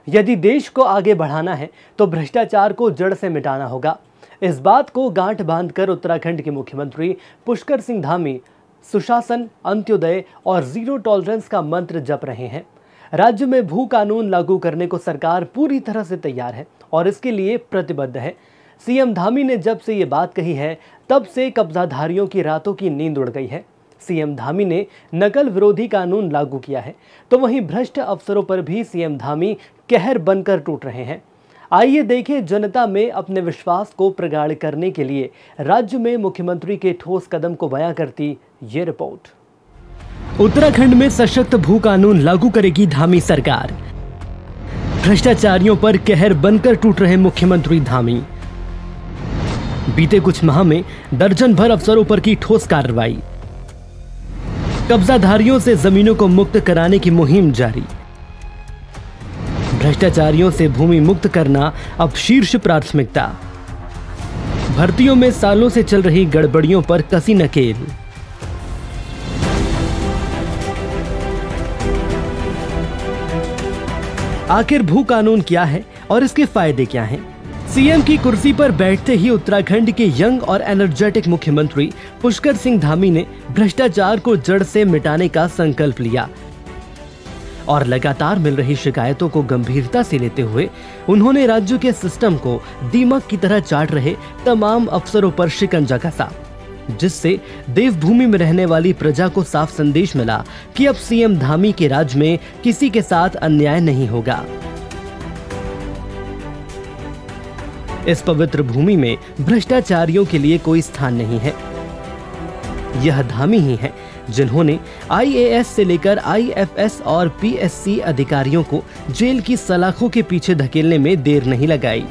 यदि देश को आगे बढ़ाना है तो भ्रष्टाचार को जड़ से मिटाना होगा। इस बात को गांठ बांधकर उत्तराखंड के मुख्यमंत्री पुष्कर सिंह धामी सुशासन, अंत्योदय और जीरो टॉलरेंस का मंत्र जप रहे हैं। राज्य में भू कानून लागू करने को सरकार पूरी तरह से तैयार है और इसके लिए प्रतिबद्ध है। सीएम धामी ने जब से ये बात कही है तब से कब्जाधारियों की रातों की नींद उड़ गई है। सीएम धामी ने नकल विरोधी कानून लागू किया है तो वहीं भ्रष्ट अफसरों पर भी सीएम धामी कहर बनकर टूट रहे हैं। आइए देखें जनता में अपने विश्वास को प्रगाढ़ करने के लिए राज्य में मुख्यमंत्री के ठोस कदम को बयां करती ये रिपोर्ट। उत्तराखंड में सशक्त भू कानून लागू करेगी धामी सरकार। भ्रष्टाचारियों पर कहर बनकर टूट रहे मुख्यमंत्री धामी। बीते कुछ माह में दर्जन भर अफसरों पर की ठोस कार्रवाई। कब्जाधारियों से जमीनों को मुक्त कराने की मुहिम जारी। भ्रष्टाचारियों से भूमि मुक्त करना अब शीर्ष प्राथमिकता। भर्तियों में सालों से चल रही गड़बड़ियों पर कसी नकेल। आखिर भू कानून क्या है और इसके फायदे क्या हैं? सीएम की कुर्सी पर बैठते ही उत्तराखंड के यंग और एनर्जेटिक मुख्यमंत्री पुष्कर सिंह धामी ने भ्रष्टाचार को जड़ से मिटाने का संकल्प लिया और लगातार मिल रही शिकायतों को गंभीरता से लेते हुए उन्होंने राज्य के सिस्टम को दीमक की तरह चाट रहे तमाम अफसरों पर शिकंजा कसा, जिससे देवभूमि में रहने वाली प्रजा को साफ संदेश मिला कि अब सीएम धामी के राज में किसी के साथ अन्याय नहीं होगा। इस पवित्र भूमि में भ्रष्टाचारियों के लिए कोई स्थान नहीं है। यह धामी ही है जिन्होंने आईएएस से लेकर आईएफएस और पीएससी अधिकारियों को जेल की सलाखों के पीछे धकेलने में देर नहीं लगाई।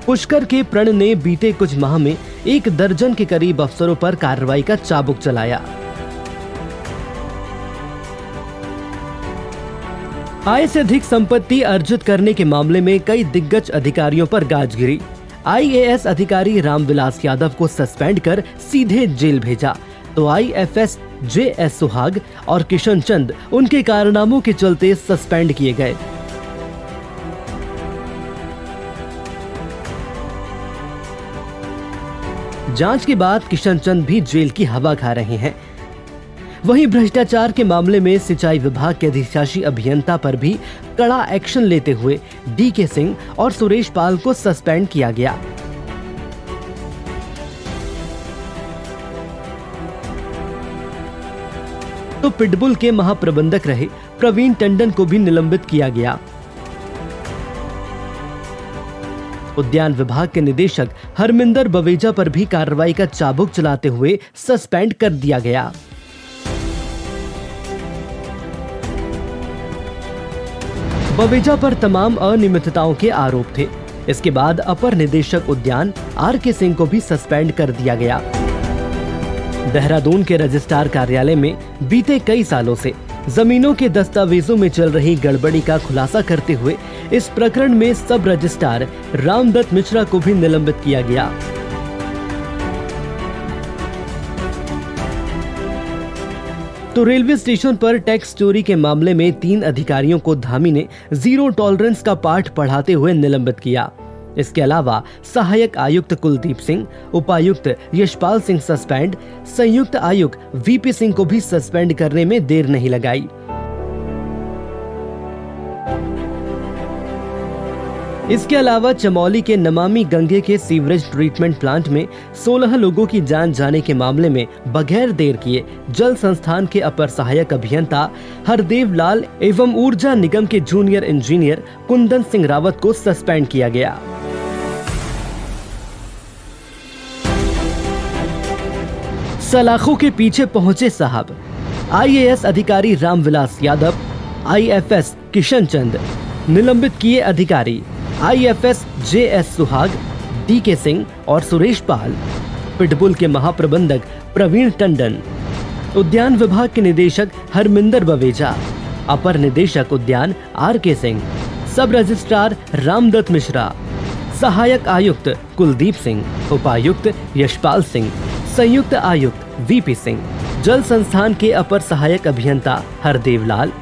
पुष्कर के प्रण ने बीते कुछ माह में 1 दर्जन के करीब अफसरों पर कार्रवाई का चाबुक चलाया। आय से अधिक संपत्ति अर्जित करने के मामले में कई दिग्गज अधिकारियों पर गाज गिरी। आईएएस अधिकारी रामविलास यादव को सस्पेंड कर सीधे जेल भेजा तो आईएफएस जेएस सुहाग और किशन चंद उनके कारनामों के चलते सस्पेंड किए गए। जांच के बाद किशन चंद भी जेल की हवा खा रहे हैं। वहीं भ्रष्टाचार के मामले में सिंचाई विभाग के अधिशासी अभियंता पर भी कड़ा एक्शन लेते हुए डीके सिंह और सुरेश पाल को सस्पेंड किया गया। तो पिटबुल के महाप्रबंधक रहे प्रवीण टंडन को भी निलंबित किया गया। उद्यान विभाग के निदेशक हरमिंदर बवेजा पर भी कार्रवाई का चाबुक चलाते हुए सस्पेंड कर दिया गया। बवेजा पर तमाम अनियमितताओं के आरोप थे। इसके बाद अपर निदेशक उद्यान आरके सिंह को भी सस्पेंड कर दिया गया। देहरादून के रजिस्ट्रार कार्यालय में बीते कई सालों से जमीनों के दस्तावेजों में चल रही गड़बड़ी का खुलासा करते हुए इस प्रकरण में सब रजिस्ट्रार रामदत्त मिश्रा को भी निलंबित किया गया। तो रेलवे स्टेशन पर टैक्स चोरी के मामले में 3 अधिकारियों को धामी ने जीरो टॉलरेंस का पाठ पढ़ाते हुए निलंबित किया। इसके अलावा सहायक आयुक्त कुलदीप सिंह, उपायुक्त यशपाल सिंह सस्पेंड, संयुक्त आयुक्त वीपी सिंह को भी सस्पेंड करने में देर नहीं लगाई। इसके अलावा चमौली के नमामि गंगे के सीवरेज ट्रीटमेंट प्लांट में 16 लोगों की जान जाने के मामले में बगैर देर किए जल संस्थान के अपर सहायक अभियंता हरदेव लाल एवं ऊर्जा निगम के जूनियर इंजीनियर कुंदन सिंह रावत को सस्पेंड किया गया। सलाखों के पीछे पहुंचे साहब। आईएएस अधिकारी रामविलास यादव, आईएफएस किशन चंद, निलंबित किए अधिकारी आईएफएस जेएस सुहाग, डीके सिंह और सुरेश पाल, पिटबुल के महाप्रबंधक प्रवीण टंडन, उद्यान विभाग के निदेशक हरमिंदर बवेजा, अपर निदेशक उद्यान आरके सिंह, सब रजिस्ट्रार रामदत्त मिश्रा, सहायक आयुक्त कुलदीप सिंह, उपायुक्त यशपाल सिंह, संयुक्त आयुक्त वीपी सिंह, जल संस्थान के अपर सहायक अभियंता हरदेव लाल,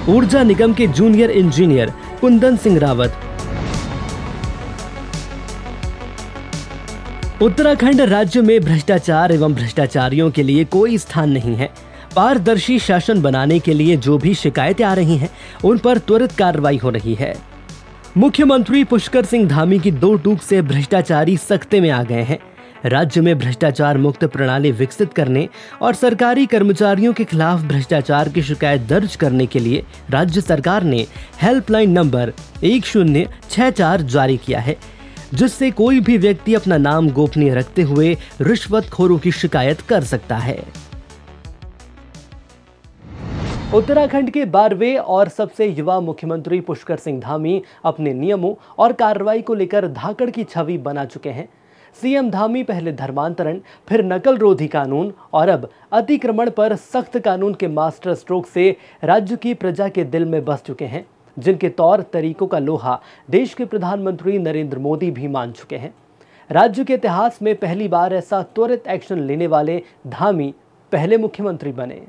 ऊर्जा निगम के जूनियर इंजीनियर कुंदन सिंह रावत। उत्तराखंड राज्य में भ्रष्टाचार एवं भ्रष्टाचारियों के लिए कोई स्थान नहीं है। पारदर्शी शासन बनाने के लिए जो भी शिकायतें आ रही हैं, उन पर त्वरित कार्रवाई हो रही है। मुख्यमंत्री पुष्कर सिंह धामी की दो टूक से भ्रष्टाचारी सख्ते में आ गए हैं। राज्य में भ्रष्टाचार मुक्त प्रणाली विकसित करने और सरकारी कर्मचारियों के खिलाफ भ्रष्टाचार की शिकायत दर्ज करने के लिए राज्य सरकार ने हेल्पलाइन नंबर 1064 जारी किया है, जिससे कोई भी व्यक्ति अपना नाम गोपनीय रखते हुए रिश्वतखोरों की शिकायत कर सकता है। उत्तराखंड के 12वें और सबसे युवा मुख्यमंत्री पुष्कर सिंह धामी अपने नियमों और कार्रवाई को लेकर धाकड़ की छवि बना चुके हैं। सीएम धामी पहले धर्मांतरण, फिर नकल रोधी कानून और अब अतिक्रमण पर सख्त कानून के मास्टर स्ट्रोक से राज्य की प्रजा के दिल में बस चुके हैं, जिनके तौर तरीकों का लोहा देश के प्रधानमंत्री नरेंद्र मोदी भी मान चुके हैं। राज्य के इतिहास में पहली बार ऐसा त्वरित एक्शन लेने वाले धामी पहले मुख्यमंत्री बने।